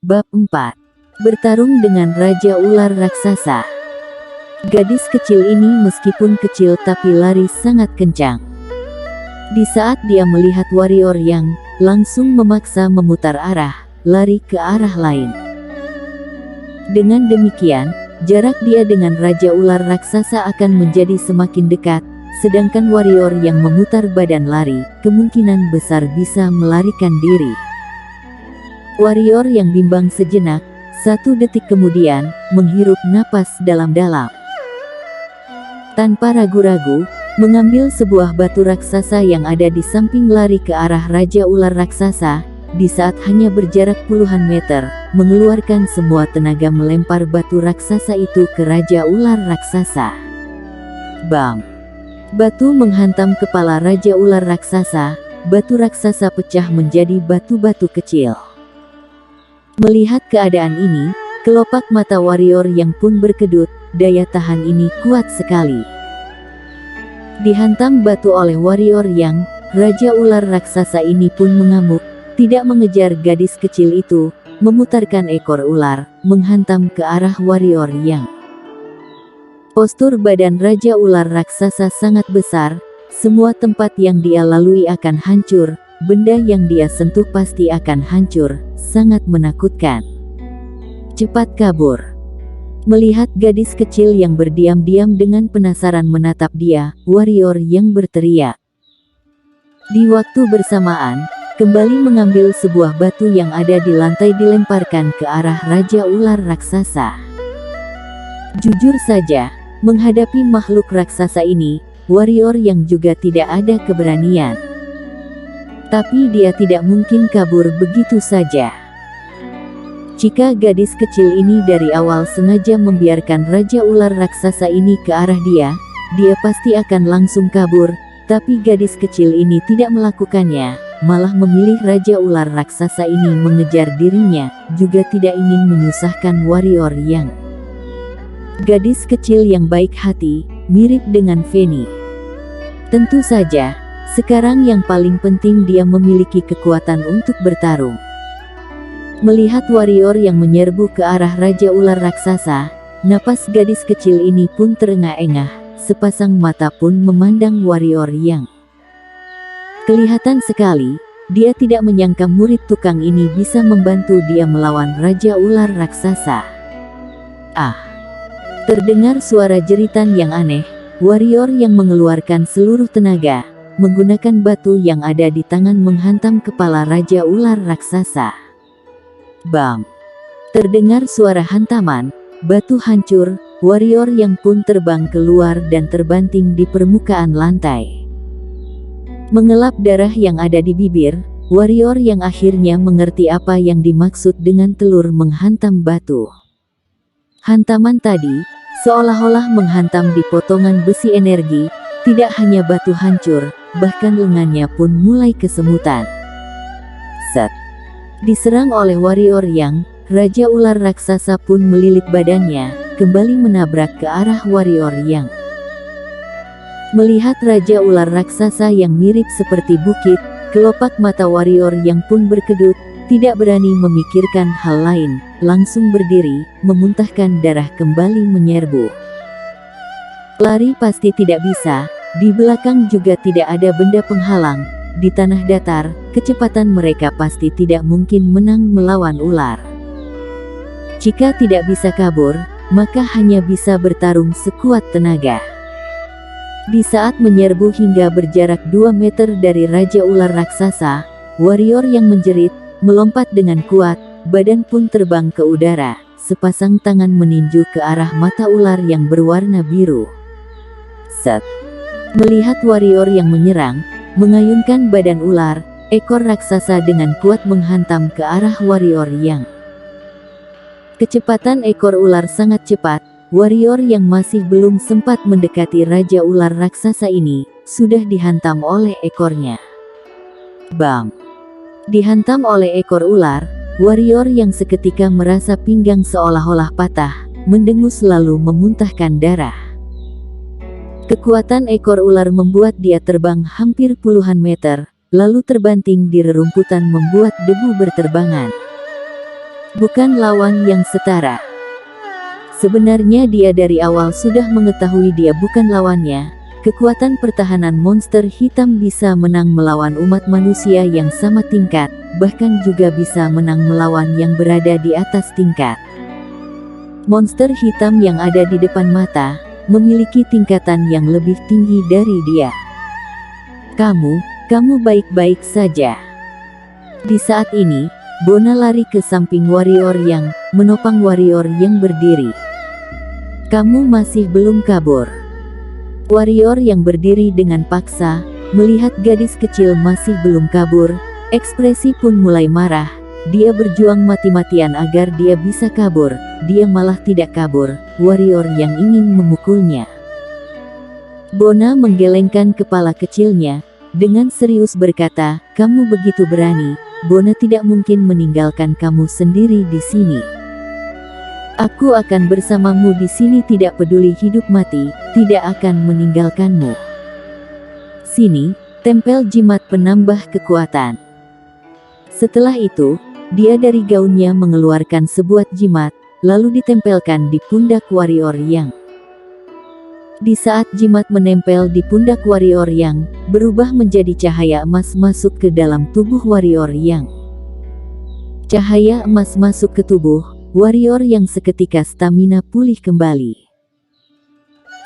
Bab 4. Bertarung dengan Raja Ular Raksasa. Gadis kecil ini meskipun kecil tapi lari sangat kencang. Di saat dia melihat warrior yang langsung memaksa memutar arah, lari ke arah lain. Dengan demikian, jarak dia dengan Raja Ular Raksasa akan menjadi semakin dekat, sedangkan warrior yang memutar badan lari, kemungkinan besar bisa melarikan diri. Warrior yang bimbang sejenak, 1 detik kemudian, menghirup napas dalam-dalam. Tanpa ragu-ragu, mengambil sebuah batu raksasa yang ada di samping lari ke arah Raja Ular Raksasa, di saat hanya berjarak puluhan meter, mengeluarkan semua tenaga melempar batu raksasa itu ke Raja Ular Raksasa. Bam! Batu menghantam kepala Raja Ular Raksasa, batu raksasa pecah menjadi batu-batu kecil. Melihat keadaan ini, kelopak mata warrior yang pun berkedut, daya tahan ini kuat sekali. Dihantam batu oleh warrior yang, Raja Ular Raksasa ini pun mengamuk, tidak mengejar gadis kecil itu, memutarkan ekor ular, menghantam ke arah warrior yang. Postur badan Raja Ular Raksasa sangat besar, semua tempat yang dia lalui akan hancur, benda yang dia sentuh pasti akan hancur, sangat menakutkan. Cepat kabur. Melihat gadis kecil yang berdiam-diam dengan penasaran menatap dia, warrior yang berteriak. Di waktu bersamaan, kembali mengambil sebuah batu yang ada di lantai dilemparkan ke arah Raja Ular Raksasa. Jujur saja, menghadapi makhluk raksasa ini, warrior yang juga tidak ada keberanian. Tapi dia tidak mungkin kabur begitu saja. Jika gadis kecil ini dari awal sengaja membiarkan Raja Ular Raksasa ini ke arah dia pasti akan langsung kabur, tapi gadis kecil ini tidak melakukannya, malah memilih Raja Ular Raksasa ini mengejar dirinya, juga tidak ingin menyusahkan warrior yang. Gadis kecil yang baik hati, mirip dengan Feni. Tentu saja, sekarang yang paling penting dia memiliki kekuatan untuk bertarung. Melihat warrior yang menyerbu ke arah Raja Ular Raksasa, napas gadis kecil ini pun terengah-engah, sepasang mata pun memandang warrior yang. Kelihatan sekali, dia tidak menyangka murid tukang ini bisa membantu dia melawan Raja Ular Raksasa. Ah! Terdengar suara jeritan yang aneh, warrior yang mengeluarkan seluruh tenaga, menggunakan batu yang ada di tangan menghantam kepala Raja Ular Raksasa. Bam! Terdengar suara hantaman, batu hancur, warrior yang pun terbang keluar dan terbanting di permukaan lantai. Mengelap darah yang ada di bibir, warrior yang akhirnya mengerti apa yang dimaksud dengan telur menghantam batu. Hantaman tadi, seolah-olah menghantam di potongan besi energi, tidak hanya batu hancur, bahkan lengannya pun mulai kesemutan. Set! Diserang oleh warrior yang, Raja Ular Raksasa pun melilit badannya, kembali menabrak ke arah warrior yang. Melihat Raja Ular Raksasa yang mirip seperti bukit, kelopak mata warrior yang pun berkedut, tidak berani memikirkan hal lain, langsung berdiri, memuntahkan darah kembali menyerbu. Lari pasti tidak bisa, di belakang juga tidak ada benda penghalang. Di tanah datar, kecepatan mereka pasti tidak mungkin menang melawan ular. Jika tidak bisa kabur, maka hanya bisa bertarung sekuat tenaga. Di saat menyerbu hingga berjarak 2 meter dari Raja Ular Raksasa, warrior yang menjerit, melompat dengan kuat, badan pun terbang ke udara, sepasang tangan meninju ke arah mata ular yang berwarna biru. Set! Melihat warrior yang menyerang, mengayunkan badan ular, ekor raksasa dengan kuat menghantam ke arah warrior yang. Kecepatan ekor ular sangat cepat, warrior yang masih belum sempat mendekati Raja Ular Raksasa ini, sudah dihantam oleh ekornya. Bam! Dihantam oleh ekor ular, warrior yang seketika merasa pinggang seolah-olah patah, mendengus lalu memuntahkan darah. Kekuatan ekor ular membuat dia terbang hampir puluhan meter, lalu terbanting di rerumputan membuat debu berterbangan. bukan lawan yang setara. Sebenarnya dia dari awal sudah mengetahui dia bukan lawannya. Kekuatan pertahanan monster hitam bisa menang melawan umat manusia yang sama tingkat, bahkan juga bisa menang melawan yang berada di atas tingkat. Monster hitam yang ada di depan mata memiliki tingkatan yang lebih tinggi dari dia. Kamu baik-baik saja. Di saat ini, Bona lari ke samping warrior yang menopang warrior yang berdiri. Kamu masih belum kabur. Warrior yang berdiri dengan paksa, melihat gadis kecil masih belum kabur, ekspresi pun mulai marah. Dia berjuang mati-matian agar dia bisa kabur, dia malah tidak kabur, warrior yang ingin memukulnya. Bona menggelengkan kepala kecilnya, dengan serius berkata, kamu begitu berani, Bona tidak mungkin meninggalkan kamu sendiri di sini. Aku akan bersamamu di sini tidak peduli hidup mati, tidak akan meninggalkanmu. Sini, tempel jimat penambah kekuatan. Setelah itu, dia dari gaunnya mengeluarkan sebuah jimat, lalu ditempelkan di pundak warrior yang. Di saat jimat menempel di pundak warrior yang, berubah menjadi cahaya emas masuk ke dalam tubuh warrior yang. Cahaya emas masuk ke tubuh warrior yang seketika stamina pulih kembali.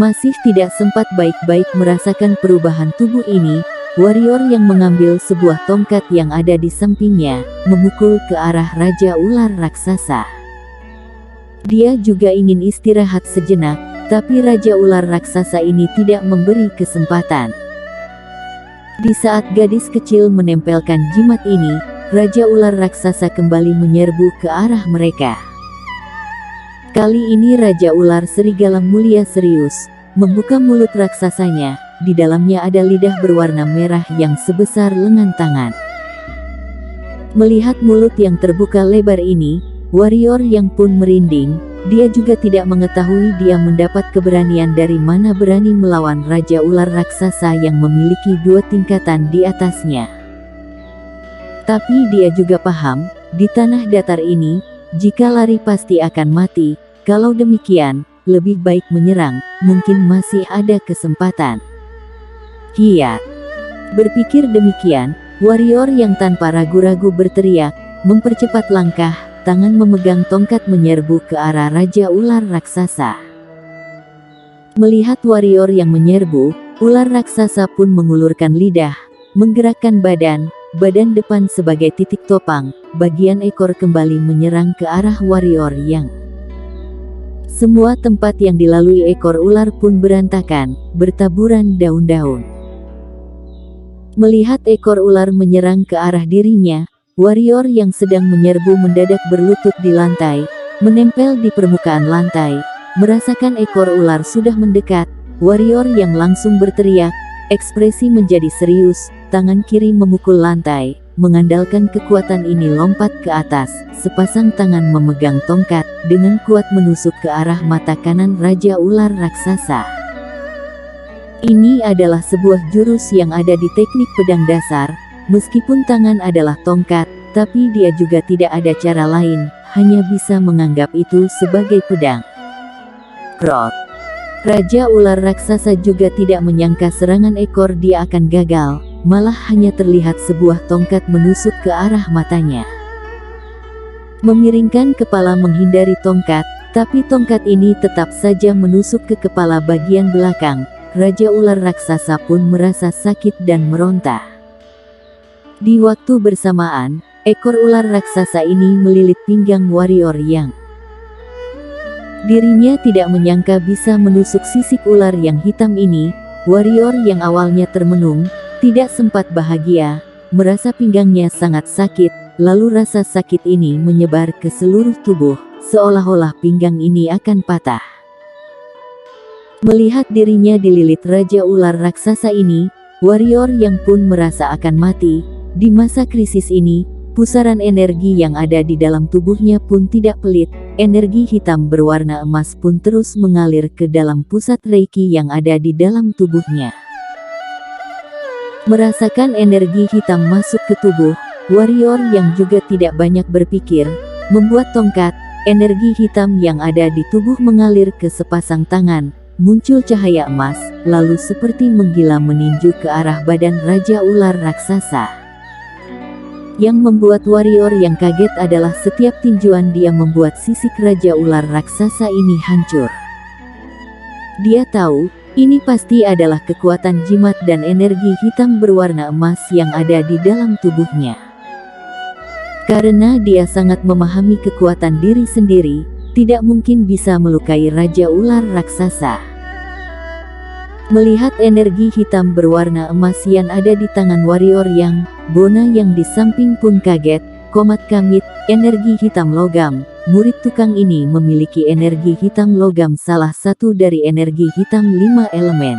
Masih tidak sempat baik-baik merasakan perubahan tubuh ini, warrior yang mengambil sebuah tongkat yang ada di sampingnya, memukul ke arah Raja Ular Raksasa. Dia juga ingin istirahat sejenak, tapi Raja Ular Raksasa ini tidak memberi kesempatan. Di saat gadis kecil menempelkan jimat ini, Raja Ular Raksasa kembali menyerbu ke arah mereka. Kali ini Raja Ular Serigala Mulia serius, membuka mulut raksasanya, di dalamnya ada lidah berwarna merah yang sebesar lengan tangan. Melihat mulut yang terbuka lebar ini, warrior yang pun merinding, dia juga tidak mengetahui dia mendapat keberanian dari mana berani melawan Raja Ular Raksasa yang memiliki 2 tingkatan di atasnya. Tapi dia juga paham, di tanah datar ini, jika lari pasti akan mati, kalau demikian, lebih baik menyerang, mungkin masih ada kesempatan. Hiat. Berpikir demikian, warrior yang tanpa ragu-ragu berteriak, mempercepat langkah, tangan memegang tongkat menyerbu ke arah Raja Ular Raksasa. Melihat warrior yang menyerbu, ular raksasa pun mengulurkan lidah, menggerakkan badan depan sebagai titik topang, bagian ekor kembali menyerang ke arah warrior yang. Semua tempat yang dilalui ekor ular pun berantakan, bertaburan daun-daun. Melihat ekor ular menyerang ke arah dirinya, warrior yang sedang menyerbu mendadak berlutut di lantai, menempel di permukaan lantai, merasakan ekor ular sudah mendekat, warrior yang langsung berteriak, ekspresi menjadi serius, tangan kiri memukul lantai, mengandalkan kekuatan ini lompat ke atas, sepasang tangan memegang tongkat, dengan kuat menusuk ke arah mata kanan Raja Ular Raksasa. Ini adalah sebuah jurus yang ada di teknik pedang dasar, meskipun tangan adalah tongkat, tapi dia juga tidak ada cara lain, hanya bisa menganggap itu sebagai pedang. Krot. Raja Ular Raksasa juga tidak menyangka serangan ekor dia akan gagal, malah hanya terlihat sebuah tongkat menusuk ke arah matanya. Memiringkan kepala menghindari tongkat, tapi tongkat ini tetap saja menusuk ke kepala bagian belakang. Raja Ular Raksasa pun merasa sakit dan meronta. Di waktu bersamaan, ekor ular raksasa ini melilit pinggang warrior yang. Dirinya tidak menyangka bisa menusuk sisik ular yang hitam ini. Warrior yang awalnya termenung, tidak sempat bahagia, merasa pinggangnya sangat sakit, lalu rasa sakit ini menyebar ke seluruh tubuh, seolah-olah pinggang ini akan patah. Melihat dirinya dililit Raja Ular Raksasa ini, warrior yang pun merasa akan mati. Di masa krisis ini, pusaran energi yang ada di dalam tubuhnya pun tidak pelit, energi hitam berwarna emas pun terus mengalir ke dalam pusat Reiki yang ada di dalam tubuhnya. Merasakan energi hitam masuk ke tubuh, warrior yang juga tidak banyak berpikir, membuat tongkat, energi hitam yang ada di tubuh mengalir ke sepasang tangan, muncul cahaya emas, lalu seperti menggila meninju ke arah badan Raja Ular Raksasa. Yang membuat warrior yang kaget adalah setiap tinjuan dia membuat sisik Raja Ular Raksasa ini hancur. Dia tahu, ini pasti adalah kekuatan jimat dan energi hitam berwarna emas yang ada di dalam tubuhnya. Karena dia sangat memahami kekuatan diri sendiri, tidak mungkin bisa melukai Raja Ular Raksasa. Melihat energi hitam berwarna emas yang ada di tangan warrior yang, Bona yang di samping pun kaget, komat kamit, energi hitam logam. Murid tukang ini memiliki energi hitam logam, salah satu dari energi hitam 5 elemen.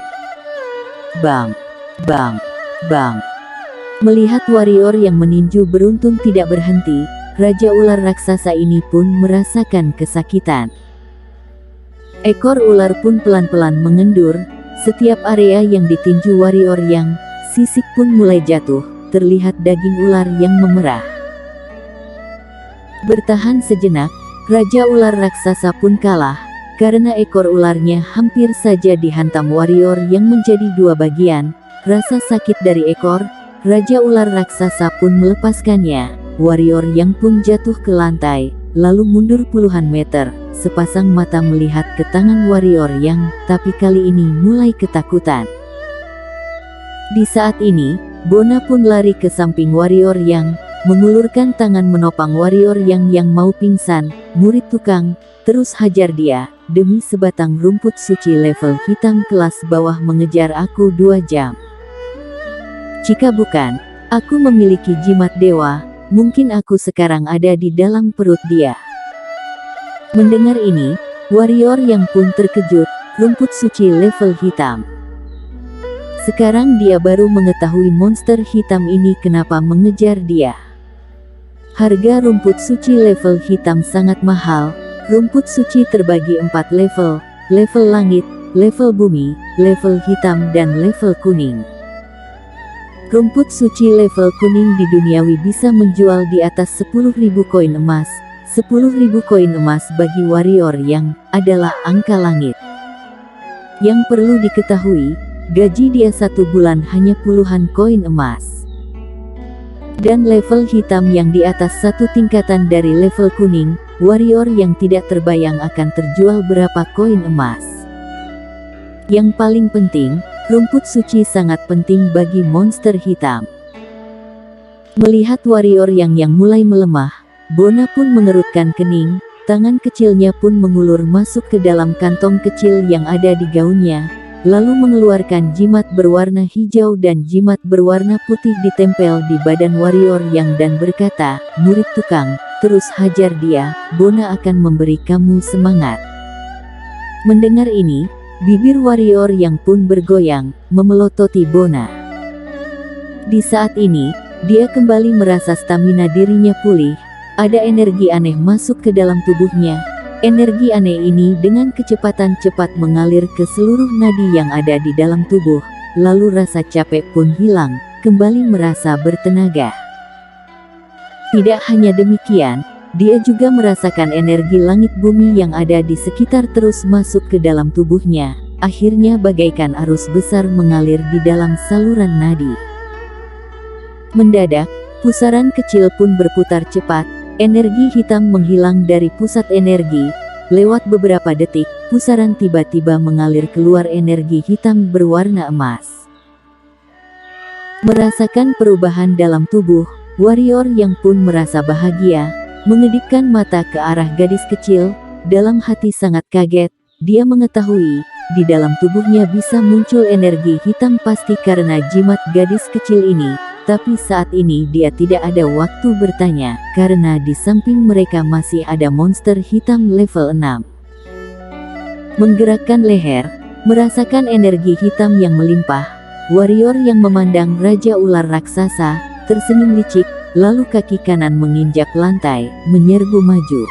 Bang! Bang! Bang! Melihat warrior yang meninju beruntun tidak berhenti, Raja Ular Raksasa ini pun merasakan kesakitan. Ekor ular pun pelan-pelan mengendur. Setiap area yang ditinju warrior yang, sisik pun mulai jatuh, terlihat daging ular yang memerah. Bertahan sejenak, Raja Ular Raksasa pun kalah, karena ekor ularnya hampir saja dihantam warrior yang menjadi 2 bagian. Rasa sakit dari ekor, Raja Ular Raksasa pun melepaskannya, warrior yang pun jatuh ke lantai, lalu mundur puluhan meter. Sepasang mata melihat ke tangan warrior yang, tapi kali ini mulai ketakutan. Di saat ini, Bona pun lari ke samping warrior yang, mengulurkan tangan menopang warrior yang mau pingsan. Murid tukang, terus hajar dia, demi sebatang rumput suci level hitam kelas bawah mengejar aku 2 jam. Jika bukan, aku memiliki jimat dewa, mungkin aku sekarang ada di dalam perut dia. Mendengar ini, warrior yang pun terkejut, rumput suci level hitam. Sekarang dia baru mengetahui monster hitam ini kenapa mengejar dia. Harga rumput suci level hitam sangat mahal. Rumput suci terbagi 4 level, level langit, level bumi, level hitam dan level kuning. Rumput suci level kuning di duniawi bisa menjual di atas 10.000 koin emas. 10.000 koin emas bagi warrior yang, adalah angka langit. Yang perlu diketahui, gaji dia 1 bulan hanya puluhan koin emas. Dan level hitam yang di atas 1 tingkatan dari level kuning, warrior yang tidak terbayang akan terjual berapa koin emas. Yang paling penting, rumput suci sangat penting bagi monster hitam. Melihat warrior yang mulai melemah, Bona pun mengerutkan kening, tangan kecilnya pun mengulur masuk ke dalam kantong kecil yang ada di gaunnya, lalu mengeluarkan jimat berwarna hijau dan jimat berwarna putih ditempel di badan warrior yang dan berkata, murid tukang, terus hajar dia, Bona akan memberi kamu semangat. Mendengar ini, bibir warrior yang pun bergoyang, memelototi Bona. Di saat ini, dia kembali merasa stamina dirinya pulih. Ada energi aneh masuk ke dalam tubuhnya. Energi aneh ini dengan kecepatan cepat mengalir ke seluruh nadi yang ada di dalam tubuh. Lalu rasa capek pun hilang, kembali merasa bertenaga. Tidak hanya demikian, dia juga merasakan energi langit bumi yang ada di sekitar terus masuk ke dalam tubuhnya. Akhirnya bagaikan arus besar mengalir di dalam saluran nadi. Mendadak, pusaran kecil pun berputar cepat. Energi hitam menghilang dari pusat energi. Lewat beberapa detik, pusaran tiba-tiba mengalir keluar energi hitam berwarna emas. Merasakan perubahan dalam tubuh, warrior yang pun merasa bahagia, mengedipkan mata ke arah gadis kecil. Dalam hati sangat kaget, dia mengetahui, di dalam tubuhnya bisa muncul energi hitam pasti karena jimat gadis kecil ini. Tapi saat ini dia tidak ada waktu bertanya, karena di samping mereka masih ada monster hitam level 6. Menggerakkan leher, merasakan energi hitam yang melimpah, warrior yang memandang Raja Ular Raksasa, tersenyum licik, lalu kaki kanan menginjak lantai, menyerbu maju.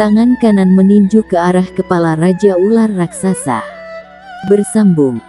Tangan kanan meninju ke arah kepala Raja Ular Raksasa. Bersambung.